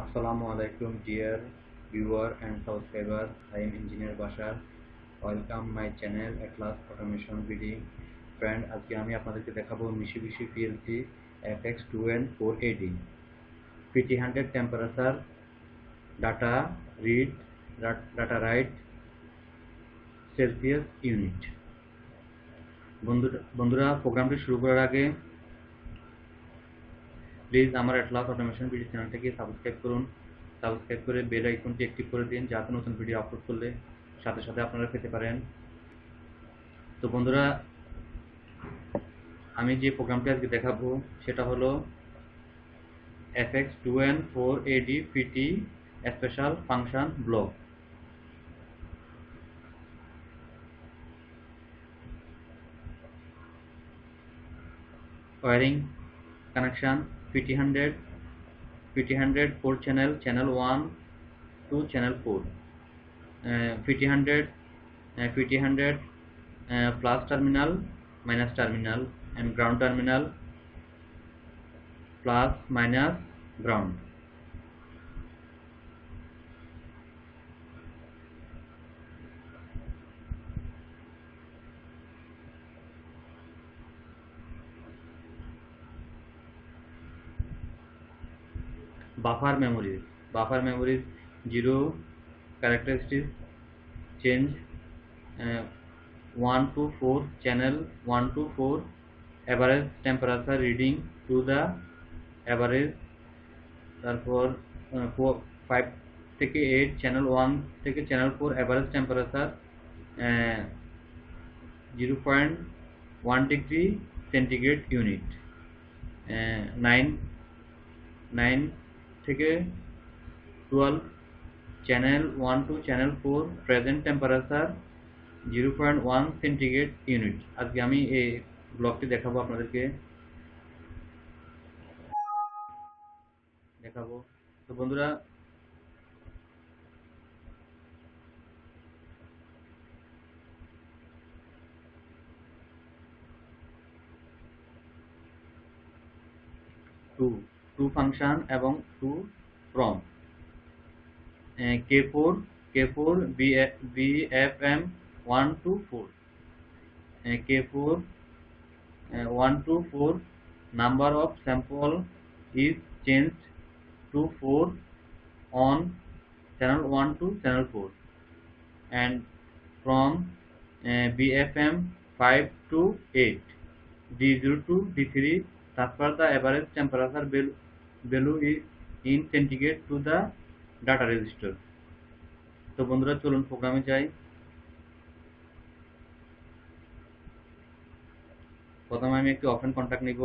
Assalamu alaikum dear viewer and subscriber. I am Engineer Bashar. Welcome my channel Atlas Automation BD. Friend, আজকে আমি আপনাদেরকে দেখাবো Mitsubishi PLC FX2N4AD PT100 temperature data read data write Celsius unit. বন্ধুরা প্রোগ্রামটি শুরু করার আগে please আমার অ্যাটলাস অটোমেশন ভিডিও চ্যানেলটাকে সাবস্ক্রাইব করুন। সাবস্ক্রাইব করে বেল আইকনটি অ্যাক্টিভ করে দিন, যাতে নতুন ভিডিও আপলোড করলে সাথে সাথে আপনারা পেতে পারেন। তো বন্ধুরা, আমি যে প্রোগ্রামটি আজকে দেখাবো সেটা হলো FX2N4AD PT special function block. Wiring connection PT100 4 channel 1 to channel 4, PT100 plus terminal, minus terminal, and ground terminal, plus minus ground. Buffer memories 0 characteristics change, 1 to 4 channel 1 to 4 average temperature reading to the average, তারপর 5 থেকে 8 channel 1 থেকে channel 4 average temperature 0.1 degree centigrade unit, 9 থেকে 12 channel 1 to channel 4 present temperature 0.1 centigrade unit. আজকে আমি এই ব্লকটি দেখাবো আপনাদেরকে। তো বন্ধুরা, টু ফাংশন এবং two from, K4 BFM 1 to 4, K4 1 to 4 number of sample is changed to 4 on channel 1 to channel 4, and from BFM 5 to 8 D0 to D3 transfer the average temperature value is in centigrade to the data register. তো বন্ধুরা, চলুন প্রোগ্রামে যাই। প্রথমে আমি একটি open contact নিব।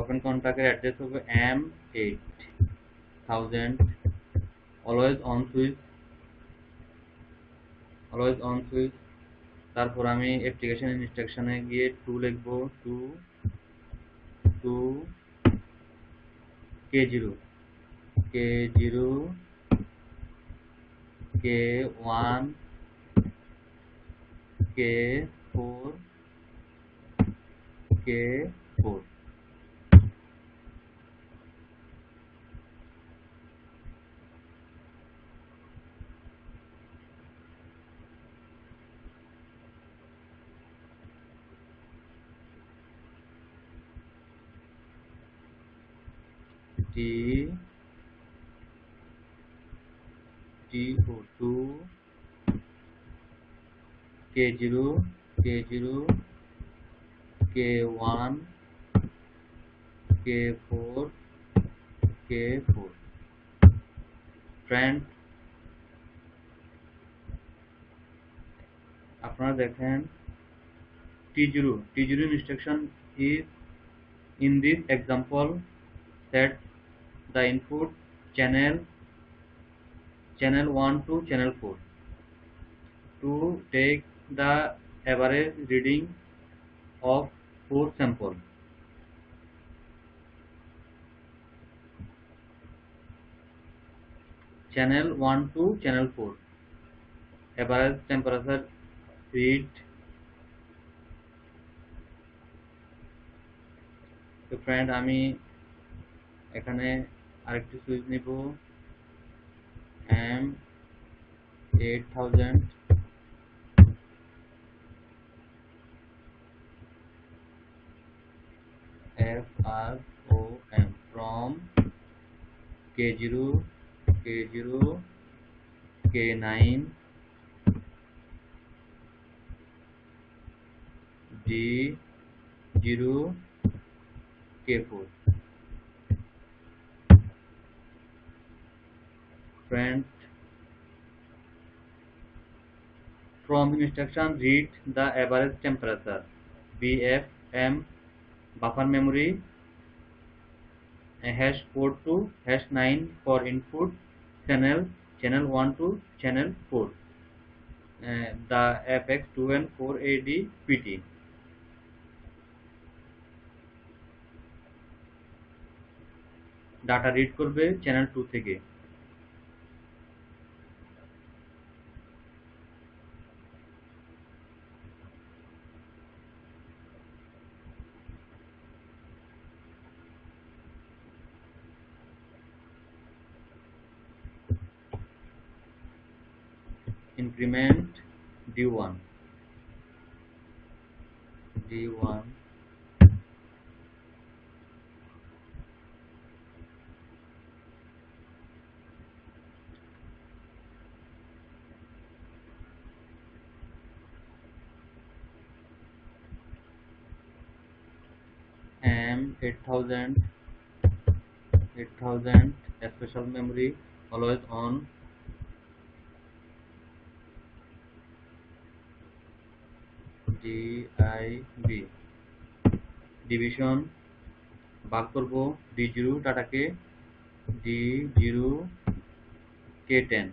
Open কন্ট্যাক্টের address হবে M8000, অলওয়েজ অন সুইচ। তারপর আমি অ্যাপ্লিকেশন ইনস্ট্রাকশনে গিয়ে 2 লিখব, 2 K0 K1 K4 T2 K0 K1 K4 friend, আপনারা দেখেন T0 instruction is in this example set the input channel 1 to channel 4 to take the average reading of 4 sample. Channel 1 to channel 4 average temperature read. তো friend, আমি এখানে আরেকটি switch নিব M8000 FROM from K0 K9 D0 K4. Friends, from instruction read the average temperature. BFM buffer memory #4 to #9 for input channel 1 to channel 4. The FX2 and 4AD PT. Data read করবে channel 2 থেকে। Increment D1 M8000 special memory always on. DIB division ভাগ করব D0 ডাটাকে D0 K10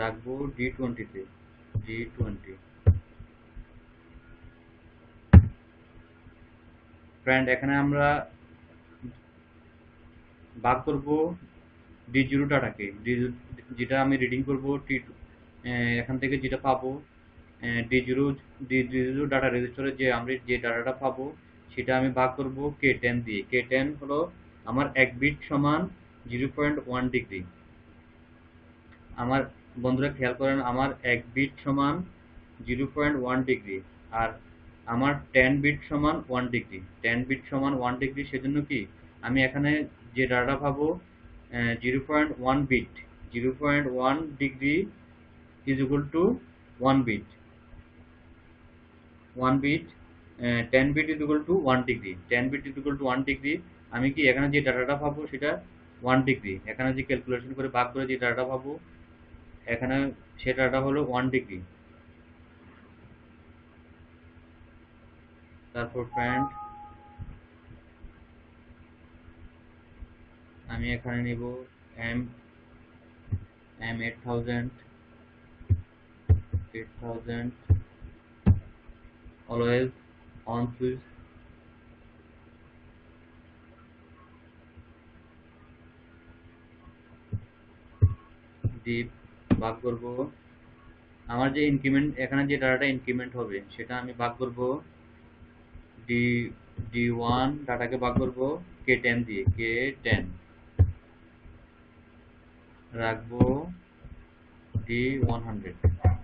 রাখবো D20 তে D20। Friend, এখানে আমরা ভাগ করব D0 ডাটাকে, যেটা আমি রিডিং করব T2 এখান থেকে যেটা পাবো D0 ডাটা রেজিস্টারে যে ডাটাটা পাবো সেটা আমি ভাগ করব K10 দিয়ে। K10 হলো আমার 1 বিট সমান 0.1 ডিগ্রি। আমার বন্ধুরা খেয়াল করেন, আমার 1 বিট সমান 0.1 ডিগ্রি আর আমার 10 বিট সমান 1 ডিগ্রি। 10 বিট সমান 1 ডিগ্রি, সেজন্য কি আমি এখানে যে ডাটা পাবো 0.1 bit 0.1 degree is equal to 1 bit 10 bit is equal to 1 degree 10 bit is equal to 1 degree। আমি কি এখানে যে ডাটাটা পাবো সেটা 1 ডিগ্রি, এখানে যে ক্যালকুলেশন করে ভাগ করে যে ডাটা পাবো এখানে সে ডাটা হলো 1 ডিগ্রি। তারপর ফ্রেন্ড, আমি এখানে নিব M8000 always on switch deep ভাগ করব আমার যে ইনক্রিমেন্ট, এখানে যে ডাটাটা ইনক্রিমেন্ট হবে সেটা আমি ভাগ করব D1 ডাটাকে ভাগ করব K10 দিয়ে K10 রাখবো D100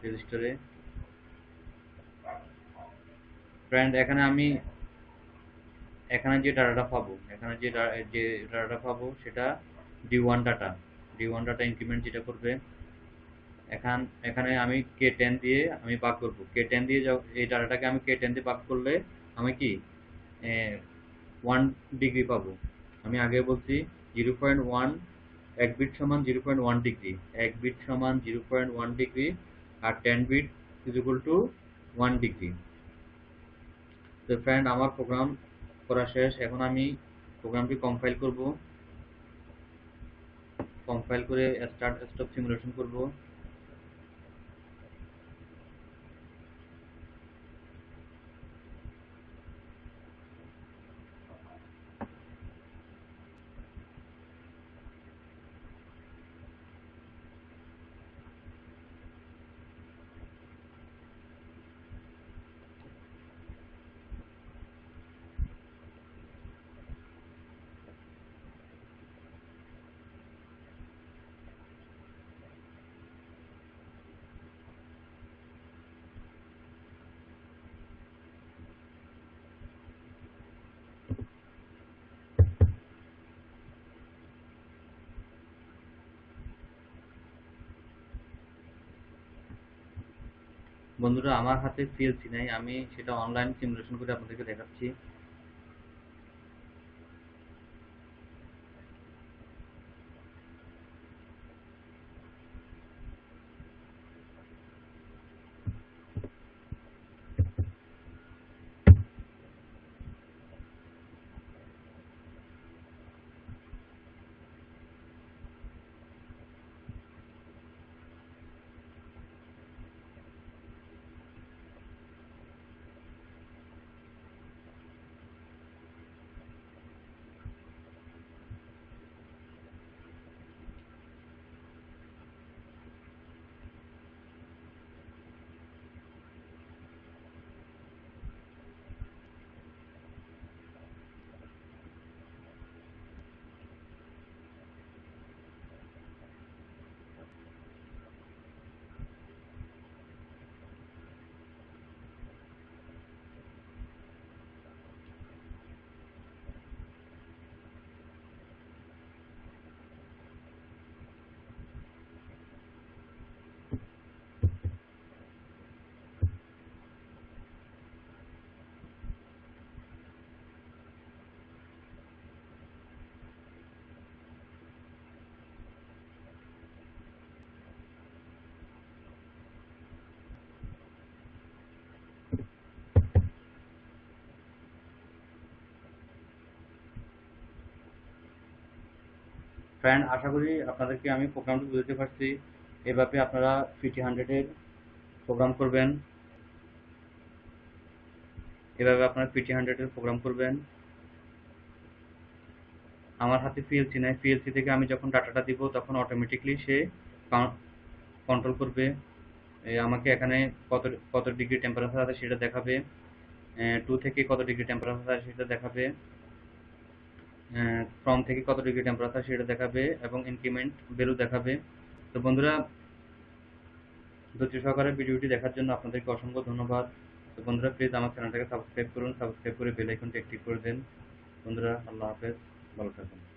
রেজিস্টারে। ফ্রেন্ড, এখানে যে ডাটাটা পাবো সেটা D1 ডাটা ইনক্রিমেন্ট যেটা করবে এখানে আমি K10 দিয়ে আমি ভাগ করব। K10 দিয়ে এই ডাটাটাকে আমি K10 দিয়ে ভাগ করলে আমি কি 1 ডিগ্রি পাবো। আমি আগে বলছি 0.1 1 বিট সমান 0.1 ডিগ্রি, 1 বিট সমান 0.1 ডিগ্রি আর 10 bit is equal to 1 degree. তো ফ্রেন্ড, আমার প্রোগ্রাম করা শেষ। এখন আমি প্রোগ্রামটি কম্পাইল করব। কম্পাইল করে স্টার্ট স্টপ সিমুলেশন করব। বন্ধুরা আমার হাতে পিএলসি নাই, আমি সেটা অনলাইন সিমুলেশন করে আপনাদেরকে দেখাচ্ছি। ফ্রেন্ড, আশা করি আপনাদেরকে আমি প্রোগ্রামটি বুঝতে পারছি। এভাবে আপনারা পিটি 100-এর প্রোগ্রাম করবেন। এভাবে আপনারা পিটি 100-এর প্রোগ্রাম করবেন। আমার হাতে পিএলসি নাই, পিএলসি থেকে আমি যখন ডাটাটা দিব তখন অটোমেটিকলি সে কন্ট্রোল করবে। আমাকে এখানে কত কত ডিগ্রি টেম্পারেচার আছে সেটা দেখাবে, 2 থেকে কত ডিগ্রি টেম্পারেচার আছে সেটা দেখাবে, ফ্রম থেকে কত ডিগ্রি টেম্পারেচার সেটা দেখাবে এবং ইনক্রিমেন্ট ভ্যালু দেখাবে। তো বন্ধুরা, ধৈর্য সহকারে ভিডিওটি দেখার জন্য আপনাদেরকে অসংখ্য ধন্যবাদ। তো বন্ধুরা, প্লিজ আমার চ্যানেলটাকে সাবস্ক্রাইব করুন, সাবস্ক্রাইব করে বেল আইকনটি অ্যাক্টিভ করে দেন। বন্ধুরা, আল্লাহ হাফেজ, ভালো থাকুন।